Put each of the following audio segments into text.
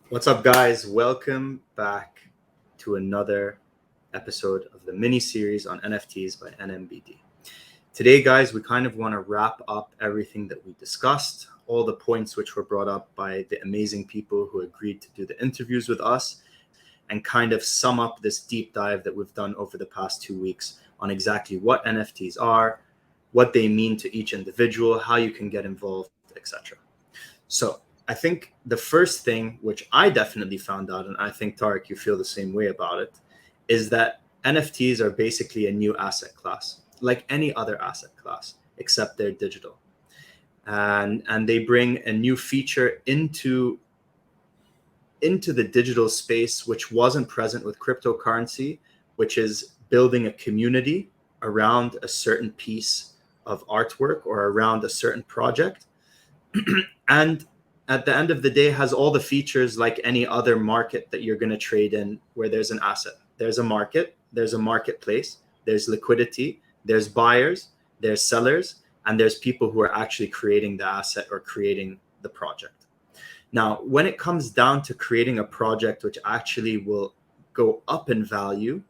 What's up, guys? Welcome back to another episode of the mini series on NFTs by NMBD. Today, guys, we kind of want to wrap up everything that we discussed, all the points which were brought up by the amazing people who agreed to do the interviews with us, and kind of sum up this deep dive that we've done over the past 2 weeks on exactly what NFTs are, what they mean to each individual, how you can get involved, etc. So I think the first thing, which I definitely found out, and I think Tarek, you feel the same way about it, is that NFTs are basically a new asset class, like any other asset class, except they're digital. And they bring a new feature into the digital space, which wasn't present with cryptocurrency, which is building a community around a certain piece of artwork or around a certain project. And at the end of the day, has all the features like any other market that you're going to trade in, where there's an asset. There's a market, there's a marketplace, there's liquidity, there's buyers, there's sellers, and there's people who are actually creating the asset or creating the project. Now, when it comes down to creating a project which actually will go up in value,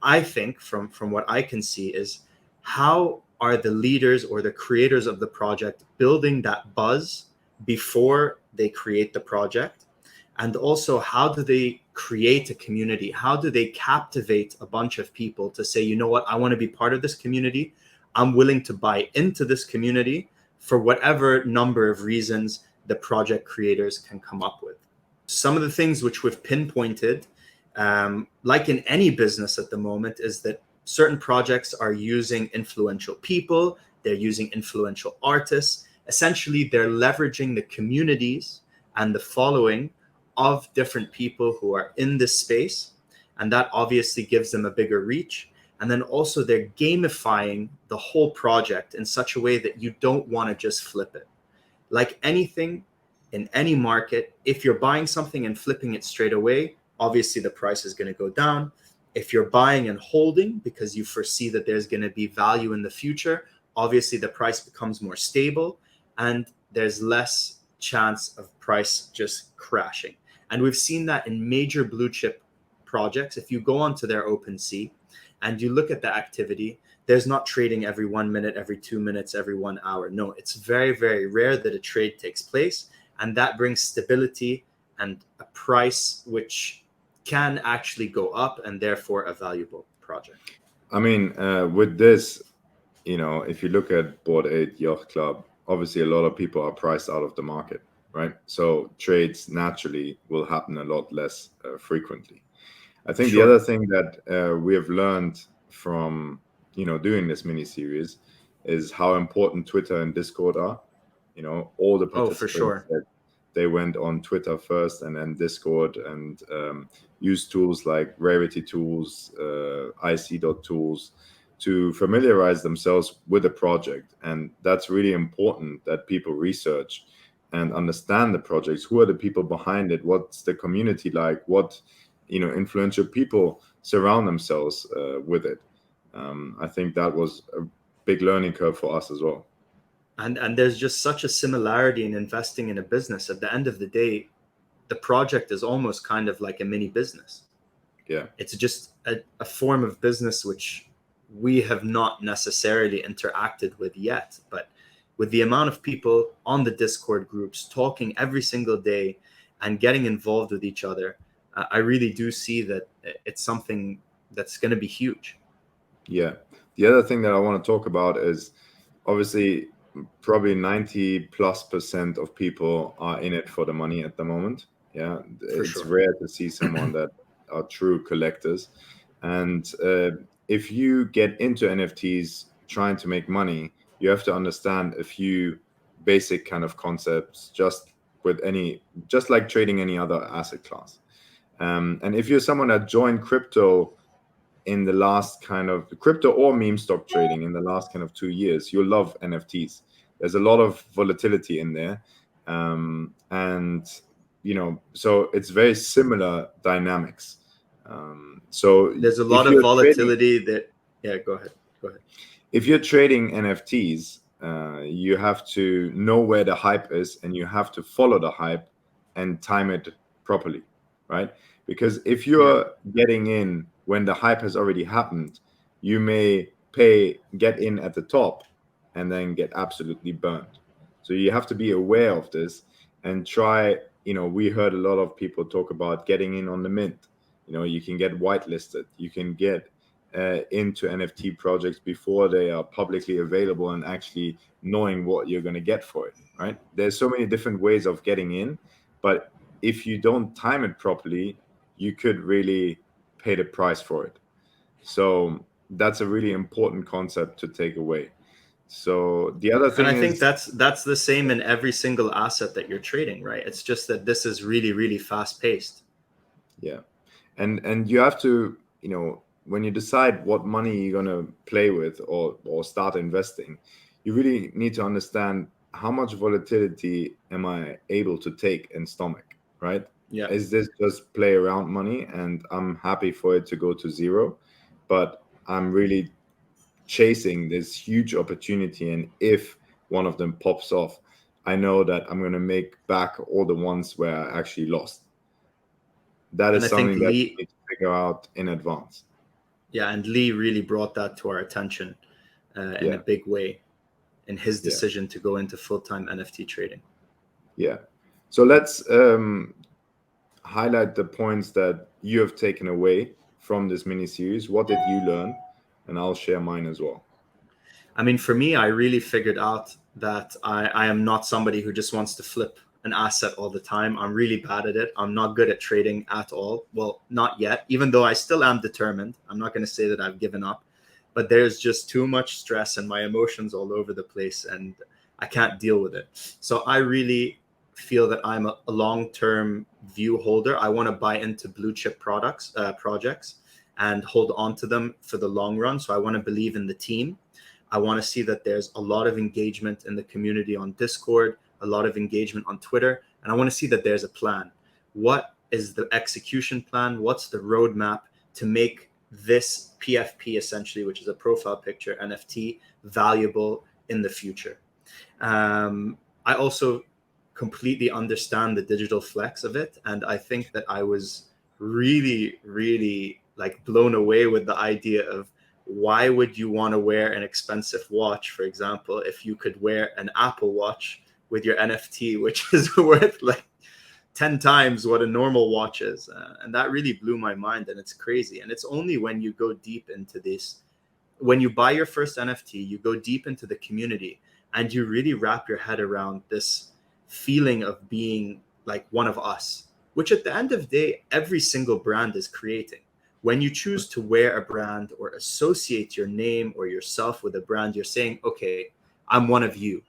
I think from what I can see is, how are the leaders or the creators of the project building that buzz before they create the project? And also, how do they create a community? How do they captivate a bunch of people to say, you know what, I want to be part of this community. I'm willing to buy into this community for whatever number of reasons the project creators can come up with. Some of the things which we've pinpointed, like in any business at the moment, is that certain projects are using influential people, they're using influential artists. Essentially, they're leveraging the communities and the following of different people who are in this space. And that obviously gives them a bigger reach. And then also they're gamifying the whole project in such a way that you don't want to just flip it. Like anything in any market, if you're buying something and flipping it straight away, obviously the price is going to go down. If you're buying and holding because you foresee that there's going to be value in the future, obviously the price becomes more stable and there's less chance of price just crashing. And we've seen that in major blue chip projects. If you go onto their OpenSea and you look at the activity, there's not trading every 1 minute, every 2 minutes, every 1 hour. No, it's very, very rare that a trade takes place. And that brings stability and a price which can actually go up and therefore a valuable project. I mean, with this, if you look at Board 8 Yacht Club, obviously a lot of people are priced out of the market, right? So trades naturally will happen a lot less frequently. I think the Sure. other thing that we have learned from doing this mini series is how important Twitter and Discord are. All the Oh, for participants sure. that they went on Twitter first and then Discord and used tools like Rarity Tools, IC.tools to familiarize themselves with the project. And that's really important that people research and understand the projects. Who are the people behind it? What's the community like? What influential people surround themselves with it. I think that was a big learning curve for us as well. And there's just such a similarity in investing in a business. At the end of the day, the project is almost kind of like a mini business. Yeah. It's just a form of business which we have not necessarily interacted with yet. But with the amount of people on the Discord groups talking every single day and getting involved with each other, I really do see that it's something that's going to be huge. Yeah. The other thing that I want to talk about is obviously probably 90+% of people are in it for the money at the moment. Yeah. For It's sure. rare to see someone that are true collectors. And if you get into NFTs trying to make money, you have to understand a few basic kind of concepts, just like trading any other asset class. And if you're someone that joined crypto in the last kind of crypto or meme stock trading in the last kind of 2 years, you'll love NFTs. There's a lot of volatility in there. And, so it's very similar dynamics. So There's a lot if of you're trading, volatility that, yeah, go ahead. Go ahead. if you're trading NFTs, you have to know where the hype is and you have to follow the hype and time it properly, right? Because if you're getting in when the hype has already happened, you may get in at the top and then get absolutely burned. So you have to be aware of this and try, we heard a lot of people talk about getting in on the mint. You can get whitelisted, you can get into NFT projects before they are publicly available and actually knowing what you're going to get for it, right? There's so many different ways of getting in, but if you don't time it properly, you could really pay the price for it. So that's a really important concept to take away. So the other And I thing think is, that's the same in every single asset that you're trading, right? It's just that this is really, really fast paced. yeah, and you have to, when you decide what money you're going to play with or start investing, you really need to understand how much volatility am I able to take and stomach, right? Yeah. Is this just play around money and I'm happy for it to go to zero, but I'm really chasing this huge opportunity, and if one of them pops off, I know that I'm going to make back all the ones where I actually lost. That And is I think something that you Lee, need to figure out in advance. yeah, and Lee really brought that to our attention in a Yeah, big way in his yeah, decision to go into full-time NFT trading. yeah. So let's highlight the points that you have taken away from this mini series. What did you learn? And I'll share mine as well. I mean, for me, I really figured out that I am not somebody who just wants to flip an asset all the time. I'm really bad at it. I'm not good at trading at all. Well, not yet, even though I still am determined. I'm not going to say that I've given up, but there's just too much stress and my emotions all over the place and I can't deal with it. So I really feel that I'm a long-term view holder. I want to buy into blue chip projects and hold on to them for the long run. So I want to believe in the team. I want to see that there's a lot of engagement in the community on Discord, a lot of engagement on Twitter, and I want to see that there's a plan. What is the execution plan? What's the roadmap to make this PFP, essentially, which is a profile picture NFT, valuable in the future? I also completely understand the digital flex of it, and I think that I was really, really like blown away with the idea of why would you want to wear an expensive watch, for example, if you could wear an Apple Watch with your NFT, which is worth like 10 times what a normal watch is. And that really blew my mind. And it's crazy. And it's only when you go deep into this, when you buy your first NFT, you go deep into the community and you really wrap your head around this feeling of being like one of us, which at the end of the day, every single brand is creating. When you choose to wear a brand or associate your name or yourself with a brand, you're saying, okay, I'm one of you,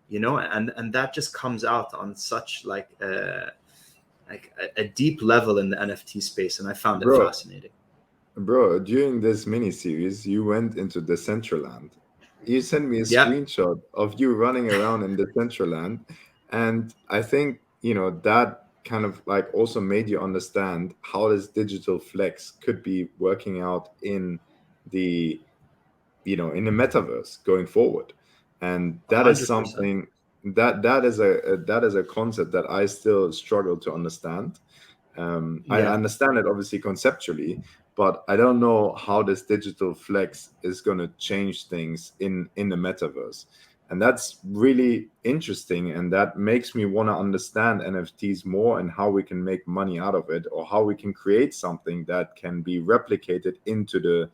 and that just comes out on such like a deep level in the NFT space. And I found it Bro, fascinating. during this mini series, you went into Decentraland. You sent me a Yeah, screenshot of you running around in Decentraland. And I think, that kind of like also made you understand how this digital flex could be working out in the, in the metaverse going forward. And that is 100%. something that is a concept that I still struggle to understand. I Yeah. understand it obviously conceptually, but I don't know how this digital flex is going to change things in the metaverse. And that's really interesting. And that makes me want to understand NFTs more and how we can make money out of it, or how we can create something that can be replicated into the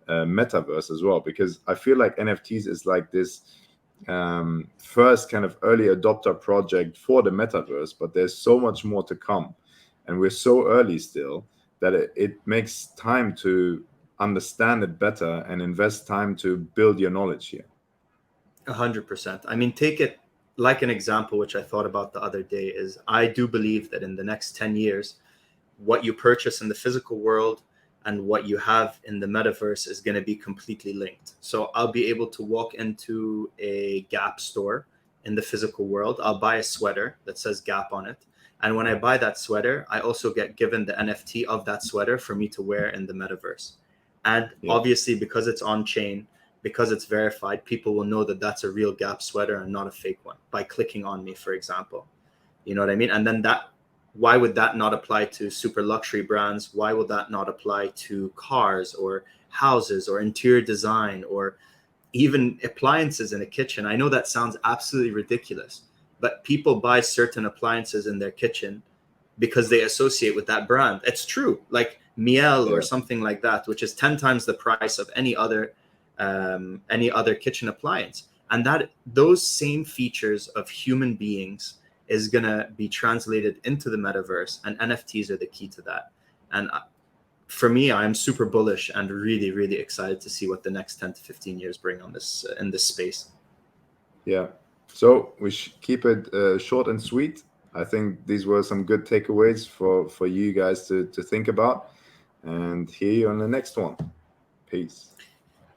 metaverse as well. Because I feel like NFTs is like this first kind of early adopter project for the metaverse, but there's so much more to come. And we're so early still that it makes time to understand it better and invest time to build your knowledge here. 100%. I mean, take it like an example, which I thought about the other day, is I do believe that in the next 10 years, what you purchase in the physical world and what you have in the metaverse is going to be completely linked. So I'll be able to walk into a Gap store in the physical world. I'll buy a sweater that says Gap on it. And when I buy that sweater, I also get given the NFT of that sweater for me to wear in the metaverse. And Yeah, obviously, because it's on chain, because it's verified, people will know that that's a real Gap sweater and not a fake one by clicking on me, for example. You know what I mean? And then that why would that not apply to super luxury brands? Why would that not apply to cars or houses or interior design or even appliances in a kitchen? I know that sounds absolutely ridiculous, but people buy certain appliances in their kitchen because they associate with that brand. It's true, like Miele or Yeah. something like that, which is 10 times the price of any other kitchen appliance. And that those same features of human beings is gonna be translated into the metaverse, and NFTs are the key to that. And for me, I'm super bullish and really, really excited to see what the next 10 to 15 years bring on this in this space. Yeah. So we should keep it short and sweet. I think these were some good takeaways for you guys to think about. And hear you on the next one. Peace.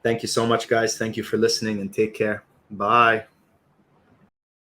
Thank you so much, guys. Thank you for listening, and take care. Bye.